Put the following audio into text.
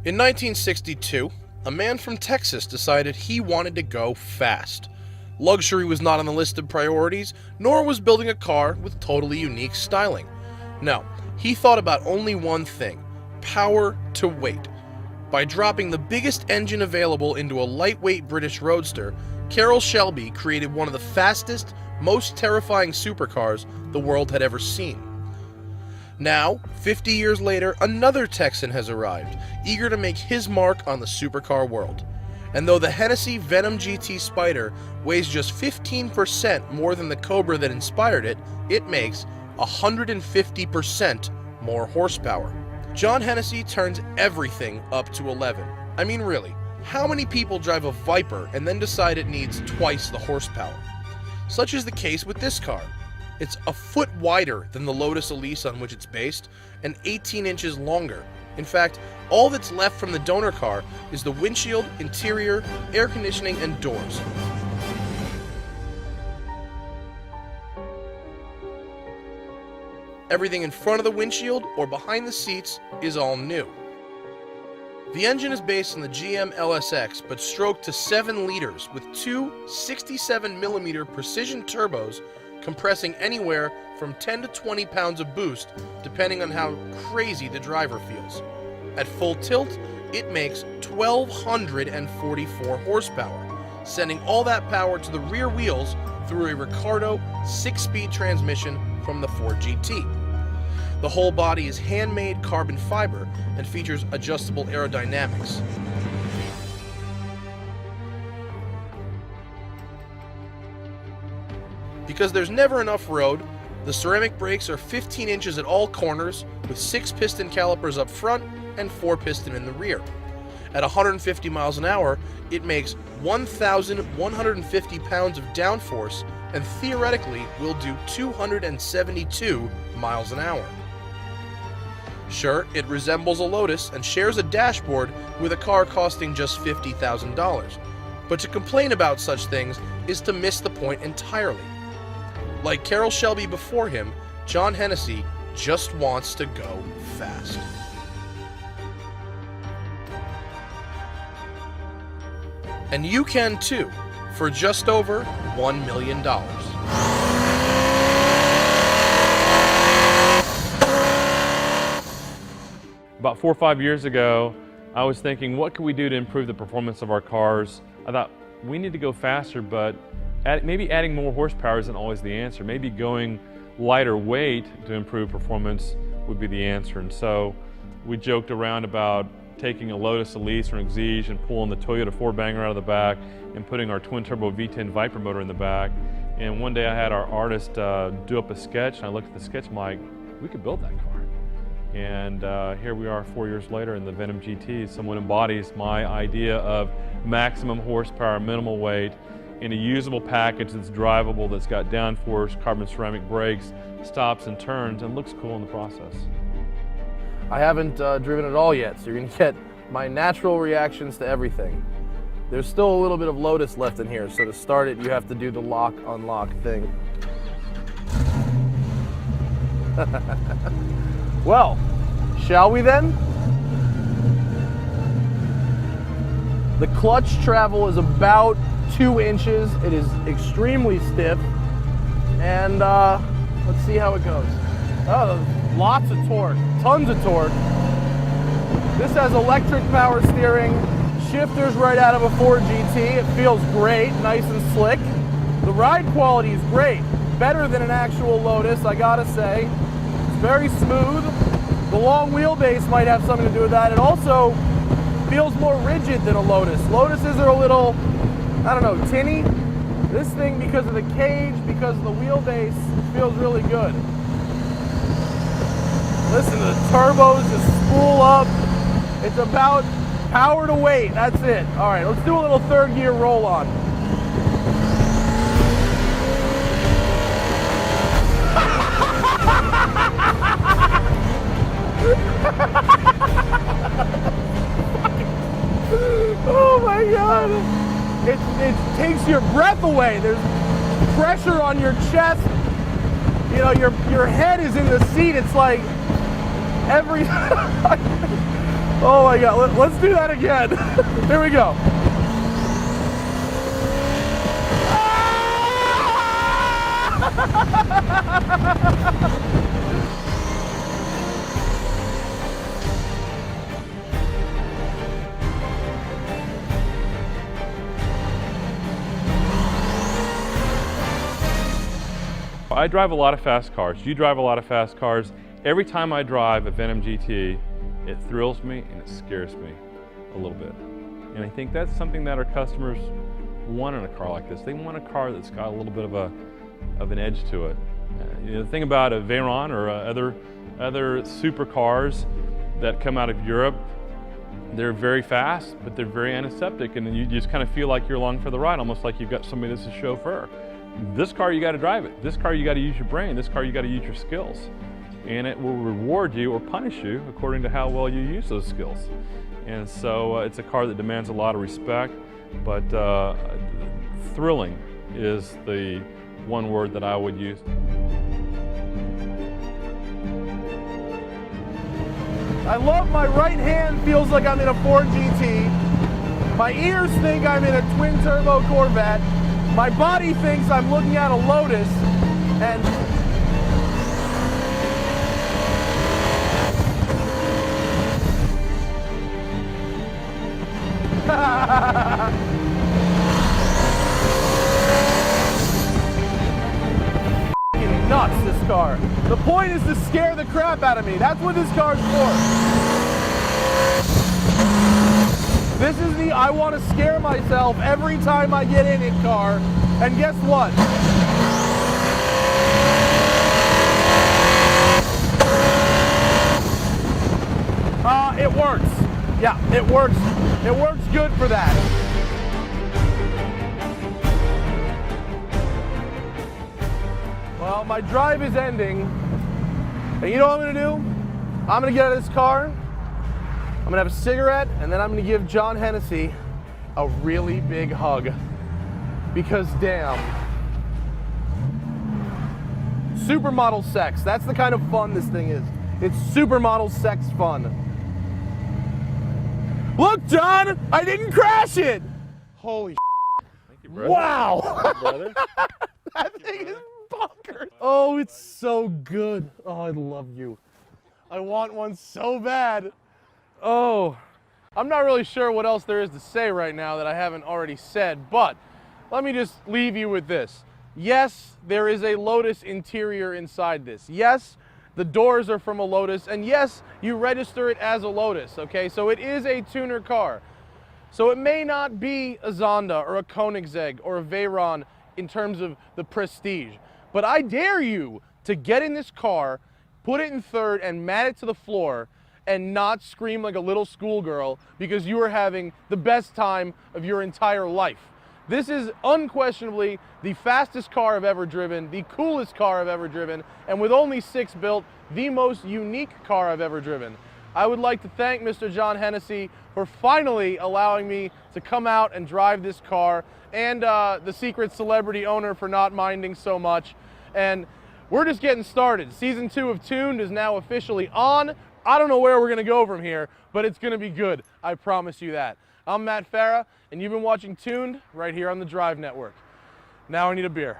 In 1962, a man from Texas decided he wanted to go fast. Luxury was not on the list of priorities, nor was building a car with totally unique styling. No, he thought about only one thing: power to weight. By dropping the biggest engine available into a lightweight British roadster, Carroll Shelby created one of the fastest, most terrifying supercars the world had ever seen. Now, 50 years later, another Texan has arrived, eager to make his mark on the supercar world. And though the Hennessey Venom GT Spider weighs just 15% more than the Cobra that inspired it, it makes 150% more horsepower. John Hennessey turns everything up to 11. I mean, really, how many people drive a Viper and then decide it needs twice the horsepower? Such is the case with this car. It's a foot wider than the Lotus Elise on which it's based, and 18 inches longer. In fact, all that's left from the donor car is the windshield, interior, air conditioning, and doors. Everything in front of the windshield or behind the seats is all new. The engine is based on the GM LSX, but stroked to 7 liters with two 67mm precision turbos compressing anywhere from 10 to 20 pounds of boost, depending on how crazy the driver feels. At full tilt, it makes 1,244 horsepower, sending all that power to the rear wheels through a Ricardo 6-speed transmission from the Ford GT. The whole body is handmade carbon fiber and features adjustable aerodynamics. Because there's never enough road, the ceramic brakes are 15 inches at all corners, with 6 piston calipers up front and 4 piston in the rear. At 150 miles an hour, it makes 1,150 pounds of downforce and theoretically will do 272 miles an hour. Sure, it resembles a Lotus and shares a dashboard with a car costing just $50,000, but to complain about such things is to miss the point entirely. Like Carroll Shelby before him, John Hennessey just wants to go fast. And you can too, for just over $1 million. About 4 or 5 years ago, I was thinking, what could we do to improve the performance of our cars? I thought, we need to go faster, but maybe adding more horsepower isn't always the answer. Maybe going lighter weight to improve performance would be the answer. And so we joked around about taking a Lotus Elise or an Exige and pulling the Toyota 4-banger out of the back and putting our twin-turbo V10 Viper motor in the back. And one day I had our artist do up a sketch, and I looked at the sketch, I'm like, we could build that car. And here we are 4 years later in the Venom GT. Someone embodies my idea of maximum horsepower, minimal weight, in a usable package that's drivable, that's got downforce, carbon ceramic brakes, stops and turns, and looks cool in the process. I haven't driven it all yet, so you're going to get my natural reactions to everything. There's still a little bit of Lotus left in here, so to start it, you have to do the lock-unlock thing. Well, shall we then? The clutch travel is about 2 inches. It is extremely stiff, and let's see how it goes. Oh, lots of torque, tons of torque. This has electric power steering, shifters right out of a Ford GT. It feels great, nice and slick. The ride quality is great, better than an actual Lotus, I gotta say. It's very smooth. The long wheelbase might have something to do with that. It also feels more rigid than a Lotus. Lotuses are a little, I don't know, tinny. This thing, because of the cage, because of the wheelbase, feels really good. Listen to the turbos just spool up. It's about power to weight, that's it. All right, let's do a little third gear roll on. Oh my God. It takes your breath away. There's pressure on your chest. You know, your head is in the seat. It's like every Oh my God, let's do that again. Here we go. I drive a lot of fast cars. You drive a lot of fast cars. Every time I drive a Venom GT, it thrills me and it scares me a little bit. And I think that's something that our customers want in a car like this. They want a car that's got a little bit of an edge to it. The thing about a Veyron or other supercars that come out of Europe, they're very fast, but they're very antiseptic, and you just kind of feel like you're along for the ride, almost like you've got somebody that's a chauffeur. This car, you got to drive it. This car, you got to use your brain. This car, you got to use your skills. And it will reward you or punish you according to how well you use those skills. And so it's a car that demands a lot of respect, but thrilling is the one word that I would use. I love my right hand feels like I'm in a Ford GT. My ears think I'm in a twin turbo Corvette. My body thinks I'm looking at a Lotus, and nuts, this car. The point is to scare the crap out of me. That's what this car's for. This is the I want to scare myself every time I get in it car. And guess what? It works. Yeah, it works. It works good for that. Well, my drive is ending. And you know what I'm gonna do? I'm gonna get out of this car, I'm gonna have a cigarette, and then I'm gonna give John Hennessey a really big hug. Because damn. Supermodel sex. That's the kind of fun this thing is. It's supermodel sex fun. Look, John! I didn't crash it! Holy Thank you, brother. wow! Thank you, brother. That thing is bonkers. Oh, it's so good. Oh, I love you. I want one so bad. Oh, I'm not really sure what else there is to say right now that I haven't already said, but let me just leave you with this. Yes, there is a Lotus interior inside this. Yes, the doors are from a Lotus, and yes, you register it as a Lotus, okay? So it is a tuner car. So it may not be a Zonda or a Koenigsegg or a Veyron in terms of the prestige, but I dare you to get in this car, put it in third, and mat it to the floor, and not scream like a little schoolgirl because you are having the best time of your entire life. This is unquestionably the fastest car I've ever driven, the coolest car I've ever driven, and with only 6 built, the most unique car I've ever driven. I would like to thank Mr. John Hennessey for finally allowing me to come out and drive this car, and the secret celebrity owner for not minding so much. And we're just getting started. Season 2 of Tuned is now officially on. I don't know where we're gonna go from here, but it's gonna be good. I promise you that. I'm Matt Farah, and you've been watching Tuned right here on the Drive Network. Now I need a beer.